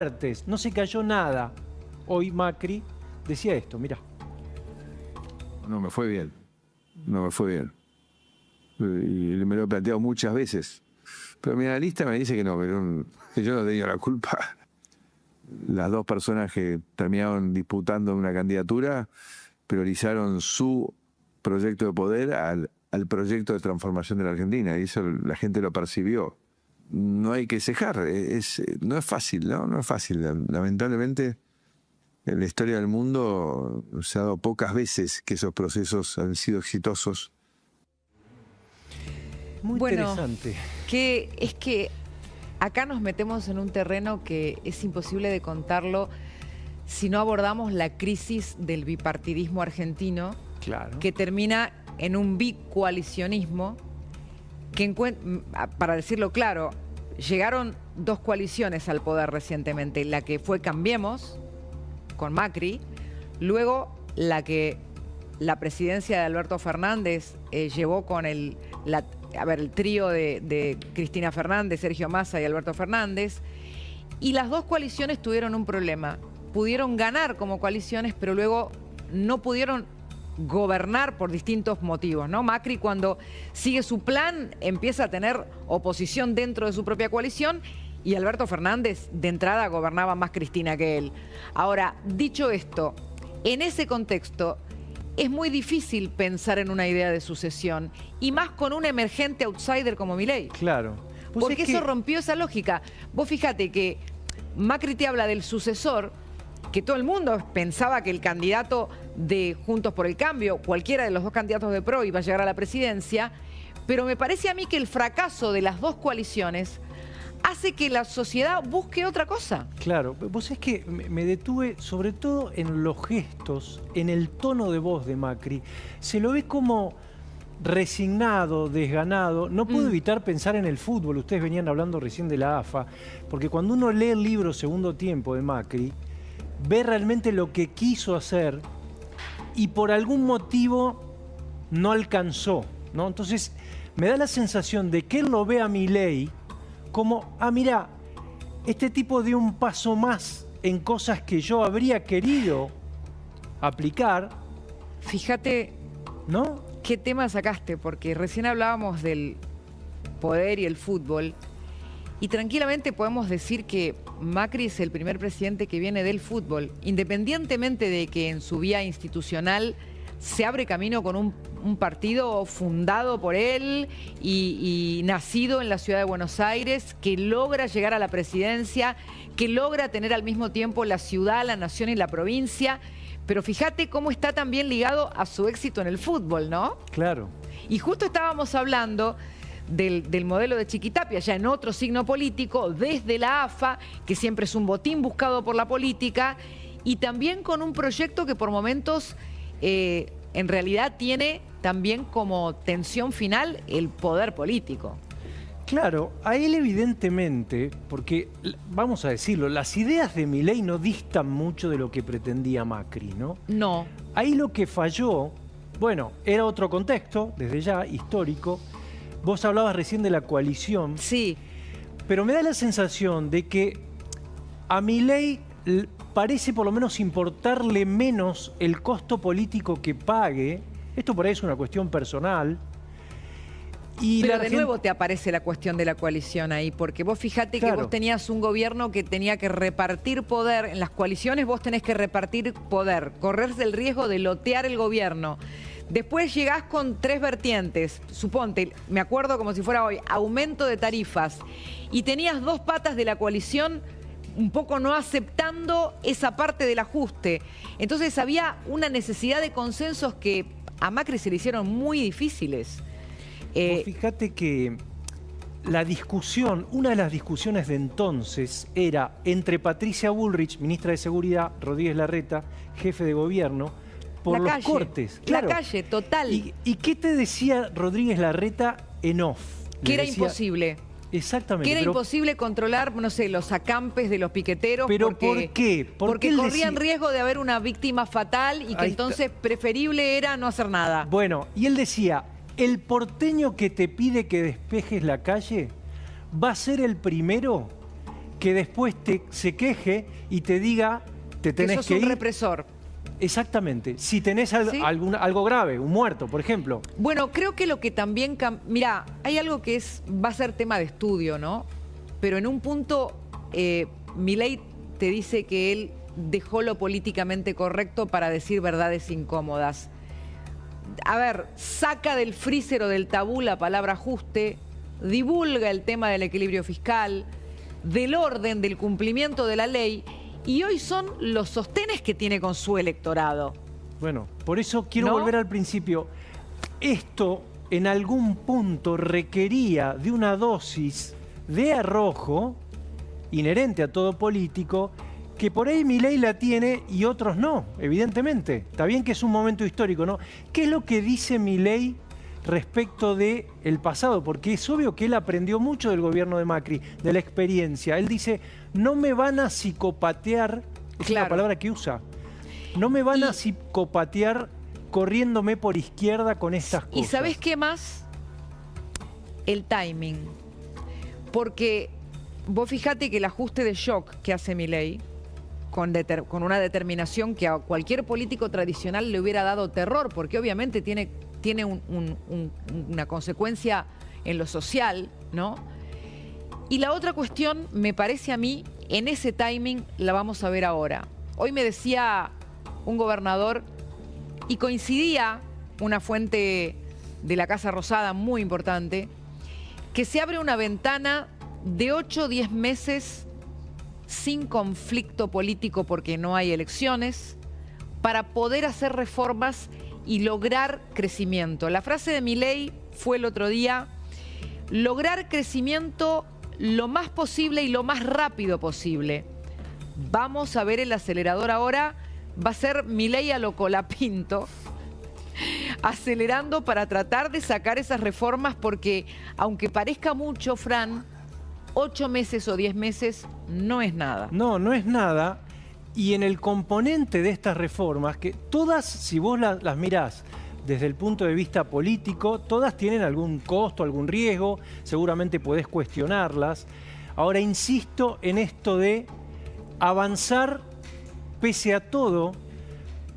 fuertes, no se cayó nada. Hoy Macri decía esto, mirá. No me fue bien, no me fue bien. Y me lo he planteado muchas veces. Pero mi analista me dice que no, que yo no tenía la culpa. Las dos personas que terminaron disputando una candidatura priorizaron su proyecto de poder al proyecto de transformación de la Argentina, y eso la gente lo percibió. No hay que cejar, no es fácil, ¿no? No es fácil. Lamentablemente, en la historia del mundo se ha dado pocas veces que esos procesos han sido exitosos. Muy interesante. Es que acá nos metemos en un terreno que es imposible de contarlo si no abordamos la crisis del bipartidismo argentino, Claro. que termina en un bicoalicionismo, que para decirlo claro, llegaron dos coaliciones al poder recientemente, la que fue Cambiemos, con Macri, luego la que la presidencia de Alberto Fernández llevó con el trío de Cristina Fernández, Sergio Massa y Alberto Fernández, y las dos coaliciones tuvieron un problema. Pudieron ganar como coaliciones, pero luego no pudieron gobernar por distintos motivos, ¿no? Macri, cuando sigue su plan, empieza a tener oposición dentro de su propia coalición, y Alberto Fernández, de entrada, gobernaba más Cristina que él. Ahora, dicho esto, en ese contexto es muy difícil pensar en una idea de sucesión, y más con un emergente outsider como Milei. Claro. Pues Porque eso rompió esa lógica. Vos fíjate que Macri te habla del sucesor, que todo el mundo pensaba que el candidato de Juntos por el Cambio, cualquiera de los dos candidatos de PRO, iba a llegar a la presidencia, pero me parece a mí que el fracaso de las dos coaliciones hace que la sociedad busque otra cosa. Claro, vos sabés que me detuve sobre todo en los gestos, en el tono de voz de Macri. Se lo ve como resignado, desganado. No puedo evitar pensar en el fútbol. Ustedes venían hablando recién de la AFA, porque cuando uno lee el libro Segundo Tiempo de Macri, ve realmente lo que quiso hacer y por algún motivo no alcanzó, ¿no? Entonces me da la sensación de que él lo ve a Milei como, mirá, este tipo dio un paso más en cosas que yo habría querido aplicar. Fíjate, ¿no? ¿Qué tema sacaste? Porque recién hablábamos del poder y el fútbol, y tranquilamente podemos decir que Macri es el primer presidente que viene del fútbol, independientemente de que en su vía institucional se abre camino con un partido fundado por él y nacido en la ciudad de Buenos Aires, que logra llegar a la presidencia, que logra tener al mismo tiempo la ciudad, la nación y la provincia. Pero fíjate cómo está también ligado a su éxito en el fútbol, ¿no? Claro. Y justo estábamos hablando del modelo de Chiquitapia, ya en otro signo político, desde la AFA, que siempre es un botín buscado por la política, y también con un proyecto que por momentos en realidad tiene también como tensión final el poder político. Claro, a él evidentemente, porque vamos a decirlo, las ideas de Milei no distan mucho de lo que pretendía Macri, ¿no? No. Ahí lo que falló, bueno, era otro contexto, desde ya, histórico. Vos hablabas recién de la coalición. Sí. Pero me da la sensación de que a Milei parece por lo menos importarle menos el costo político que pague. Esto por ahí es una cuestión personal. Y pero de nuevo te aparece la cuestión de la coalición ahí, porque vos fijate que vos tenías un gobierno que tenía que repartir poder. En las coaliciones vos tenés que repartir poder, correrse el riesgo de lotear el gobierno. Después llegás con tres vertientes, suponte, me acuerdo como si fuera hoy, aumento de tarifas, y tenías dos patas de la coalición un poco no aceptando esa parte del ajuste. Entonces había una necesidad de consensos que a Macri se le hicieron muy difíciles. Fíjate que la discusión, una de las discusiones de entonces era entre Patricia Bullrich, ministra de Seguridad, Rodríguez Larreta, jefe de gobierno, por los cortes. Claro. La calle, total. ¿Y qué te decía Rodríguez Larreta en off? Que era imposible. Exactamente. Que era imposible controlar, no sé, los acampes de los piqueteros. ¿Pero por qué? Porque corrían riesgo de haber una víctima fatal y que entonces preferible era no hacer nada. Bueno, y él decía, el porteño que te pide que despejes la calle va a ser el primero que después se queje y te diga, te Que tenés sos que un ir. represor. Exactamente. Si tenés ¿Sí? algo grave, un muerto, por ejemplo. Bueno, creo que lo que también... Mirá, hay algo que va a ser tema de estudio, ¿no? Pero en un punto, Milei te dice que él dejó lo políticamente correcto para decir verdades incómodas. A ver, saca del freezer o del tabú la palabra ajuste, divulga el tema del equilibrio fiscal, del orden, del cumplimiento de la ley, y hoy son los sostenes que tiene con su electorado. Bueno, por eso quiero ¿No? volver al principio. Esto en algún punto requería de una dosis de arrojo inherente a todo político, que por ahí Milei la tiene y otros no, evidentemente. Está bien que es un momento histórico, ¿no? ¿Qué es lo que dice Milei respecto del pasado? Porque es obvio que él aprendió mucho del gobierno de Macri, de la experiencia. Él dice, no me van a psicopatear, es Claro. la palabra que usa, no me van a psicopatear corriéndome por izquierda con estas cosas. ¿Y sabés qué más? El timing. Porque vos fijate que el ajuste de shock que hace Milei, con una determinación que a cualquier político tradicional le hubiera dado terror, porque obviamente tiene una consecuencia en lo social, ¿no? Y la otra cuestión, me parece a mí, en ese timing la vamos a ver ahora. Hoy me decía un gobernador, y coincidía una fuente de la Casa Rosada muy importante, que se abre una ventana de 8 o 10 meses sin conflicto político porque no hay elecciones, para poder hacer reformas y lograr crecimiento. La frase de Milei fue el otro día, lograr crecimiento lo más posible y lo más rápido posible. Vamos a ver el acelerador ahora, va a ser Milei a lo Colapinto, acelerando para tratar de sacar esas reformas, porque aunque parezca mucho, Fran, 8 meses o 10 meses no es nada. No, no es nada. Y en el componente de estas reformas, que todas, si vos las mirás desde el punto de vista político, todas tienen algún costo, algún riesgo, seguramente podés cuestionarlas. Ahora insisto en esto de avanzar pese a todo,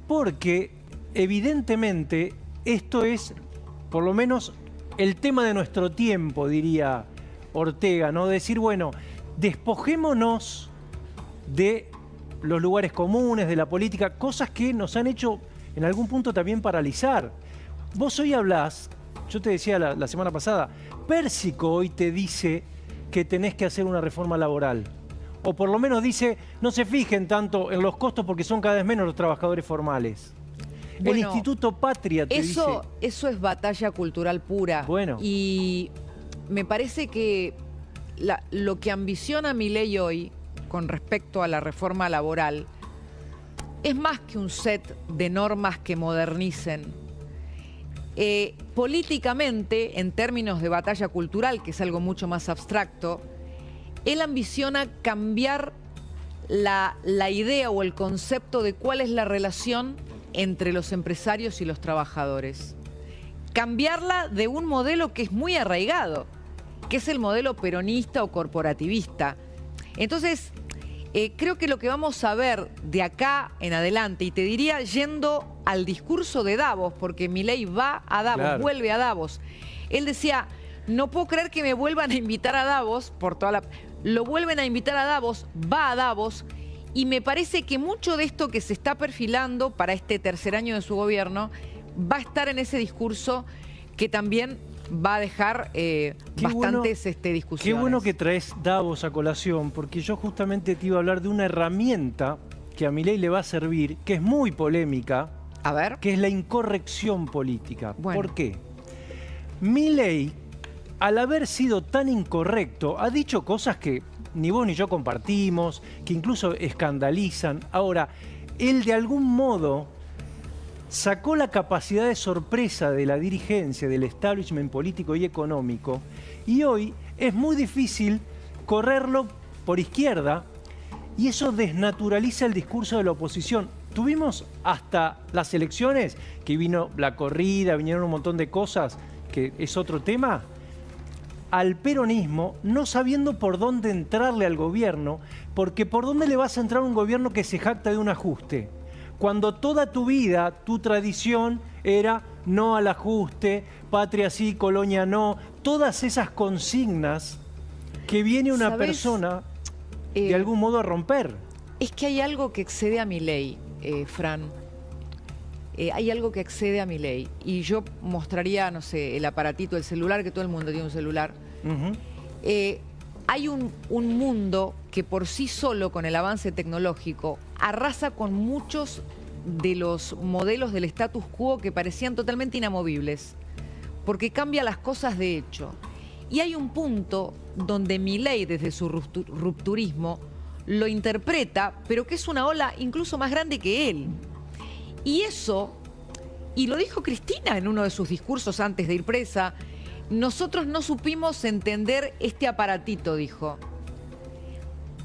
porque evidentemente esto es, por lo menos, el tema de nuestro tiempo, diría Ortega, ¿no? Decir, bueno, despojémonos de los lugares comunes, de la política, cosas que nos han hecho en algún punto también paralizar. Vos hoy hablás, yo te decía la semana pasada, Pérsico hoy te dice que tenés que hacer una reforma laboral. O por lo menos dice, no se fijen tanto en los costos porque son cada vez menos los trabajadores formales. Bueno, el Instituto Patria te dice... Eso es batalla cultural pura. Bueno. Y me parece que lo que ambiciona Milei hoy con respecto a la reforma laboral es más que un set de normas que modernicen. Políticamente, en términos de batalla cultural, que es algo mucho más abstracto, él ambiciona cambiar la idea o el concepto de cuál es la relación entre los empresarios y los trabajadores. Cambiarla de un modelo que es muy arraigado, que es el modelo peronista o corporativista. Entonces, creo que lo que vamos a ver de acá en adelante, y te diría yendo al discurso de Davos, porque Milei va a Davos, Claro. vuelve a Davos. Él decía, no puedo creer que me vuelvan a invitar a Davos, lo vuelven a invitar a Davos, va a Davos, y me parece que mucho de esto que se está perfilando para este tercer año de su gobierno va a estar en ese discurso que también va a dejar bastantes discusiones. Qué bueno que traes Davos a colación, porque yo justamente te iba a hablar de una herramienta que a Milei le va a servir, que es muy polémica, A ver. que es la incorrección política. Bueno. ¿Por qué? Milei, al haber sido tan incorrecto, ha dicho cosas que ni vos ni yo compartimos, que incluso escandalizan. Ahora, él de algún modo sacó la capacidad de sorpresa de la dirigencia, del establishment político y económico, y hoy es muy difícil correrlo por izquierda, y eso desnaturaliza el discurso de la oposición. Tuvimos hasta las elecciones, que vino la corrida, vinieron un montón de cosas, que es otro tema, al peronismo no sabiendo por dónde entrarle al gobierno, porque por dónde le vas a entrar a un gobierno que se jacta de un ajuste, cuando toda tu vida, tu tradición era no al ajuste, patria sí, colonia no, todas esas consignas que viene una persona de algún modo a romper. Es que hay algo que excede a mi ley, Fran. Hay algo que excede a mi ley. Y yo mostraría, no sé, el aparatito, el celular, que todo el mundo tiene un celular. Hay un mundo que por sí solo, con el avance tecnológico, arrasa con muchos de los modelos del status quo que parecían totalmente inamovibles, porque cambia las cosas de hecho. Y hay un punto donde Milei, desde su rupturismo, lo interpreta, pero que es una ola incluso más grande que él. Y eso, y lo dijo Cristina en uno de sus discursos antes de ir presa, nosotros no supimos entender este aparatito, dijo.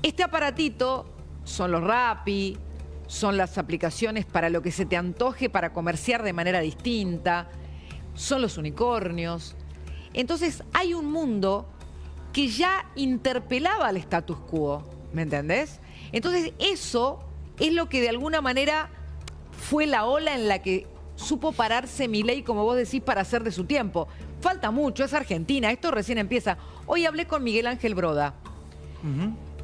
Este aparatito son los Rappi, son las aplicaciones para lo que se te antoje para comerciar de manera distinta, son los unicornios. Entonces hay un mundo que ya interpelaba al status quo, ¿me entendés? Entonces eso es lo que de alguna manera fue la ola en la que supo pararse Milei, como vos decís, para hacer de su tiempo. Falta mucho, es Argentina, esto recién empieza. Hoy hablé con Miguel Ángel Broda,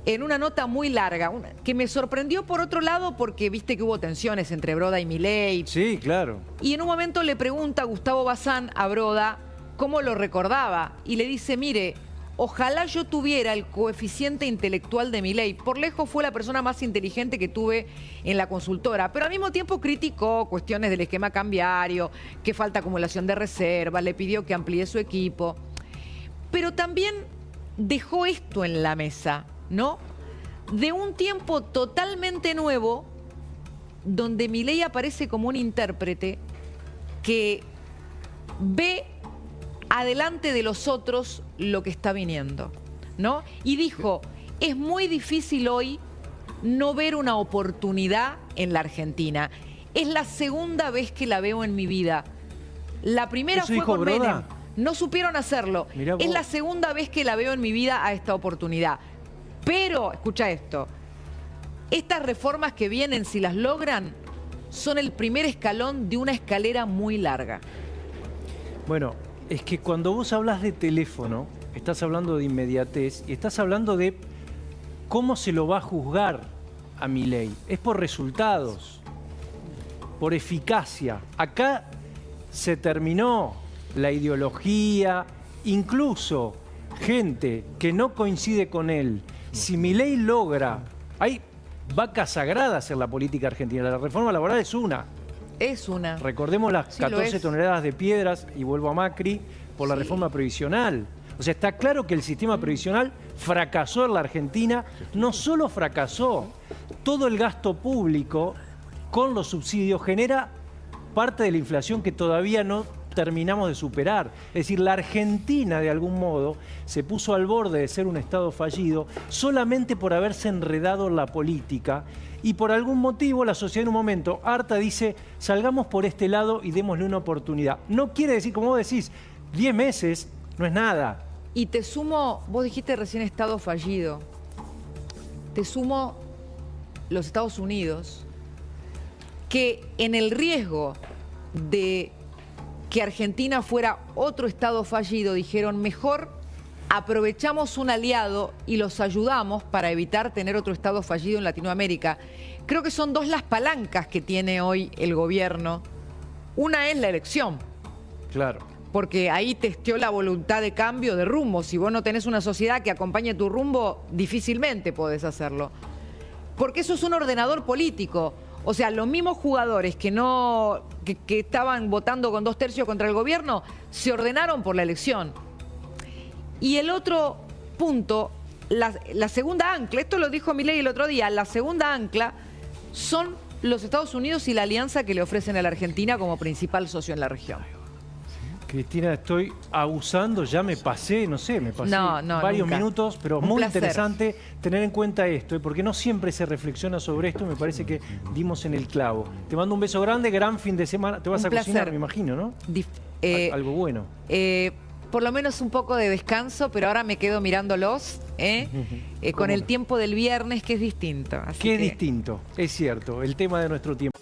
en una nota muy larga, que me sorprendió por otro lado porque viste que hubo tensiones entre Broda y Milei. Sí, claro. Y en un momento le pregunta Gustavo Bazán a Broda cómo lo recordaba. Y le dice, mire, ojalá yo tuviera el coeficiente intelectual de Milei. Por lejos fue la persona más inteligente que tuve en la consultora, pero al mismo tiempo criticó cuestiones del esquema cambiario, que falta acumulación de reservas, le pidió que amplíe su equipo. Pero también dejó esto en la mesa, ¿no? De un tiempo totalmente nuevo, donde Milei aparece como un intérprete que ve adelante de los otros lo que está viniendo, ¿no? Y dijo, es muy difícil hoy no ver una oportunidad en la Argentina. Es la segunda vez que la veo en mi vida. La primera fue con Menem. No supieron hacerlo. Es la segunda vez que la veo en mi vida a esta oportunidad. Pero, escucha esto, estas reformas que vienen, si las logran, son el primer escalón de una escalera muy larga. Bueno, es que cuando vos hablas de teléfono, estás hablando de inmediatez y estás hablando de cómo se lo va a juzgar a Milei. Es por resultados, por eficacia. Acá se terminó la ideología, incluso gente que no coincide con él. Si Milei logra, hay vaca sagrada hacer la política argentina. La reforma laboral es una. Es una. Recordemos las 14 toneladas de piedras, y vuelvo a Macri, por la reforma previsional. O sea, está claro que el sistema previsional fracasó en la Argentina. No solo fracasó, todo el gasto público con los subsidios genera parte de la inflación que todavía no terminamos de superar. Es decir, la Argentina de algún modo se puso al borde de ser un Estado fallido solamente por haberse enredado en la política, y por algún motivo la sociedad en un momento harta dice, salgamos por este lado y démosle una oportunidad. No quiere decir, como vos decís, 10 meses no es nada. Y te sumo, vos dijiste recién Estado fallido, te sumo los Estados Unidos, que en el riesgo de que Argentina fuera otro Estado fallido, dijeron, mejor aprovechamos un aliado y los ayudamos para evitar tener otro Estado fallido en Latinoamérica. Creo que son dos las palancas que tiene hoy el gobierno. Una es la elección. Claro. Porque ahí testeó la voluntad de cambio de rumbo. Si vos no tenés una sociedad que acompañe tu rumbo, difícilmente podés hacerlo. Porque eso es un ordenador político. O sea, los mismos jugadores que estaban votando con 2/3 contra el gobierno, se ordenaron por la elección. Y el otro punto, la segunda ancla, esto lo dijo Milei el otro día, la segunda ancla son los Estados Unidos y la alianza que le ofrecen a la Argentina como principal socio en la región. Cristina, estoy abusando, ya me pasé, no sé, me pasé varios minutos, pero Un muy placer. interesante tener en cuenta esto, porque no siempre se reflexiona sobre esto, y me parece que dimos en el clavo. Te mando un beso grande, gran fin de semana. Te vas Un a cocinar, placer. me imagino, ¿no? Algo bueno. por lo menos un poco de descanso, pero ahora me quedo mirándolos con el tiempo del viernes, que es distinto. Así Que es que... distinto, es cierto, el tema de nuestro tiempo.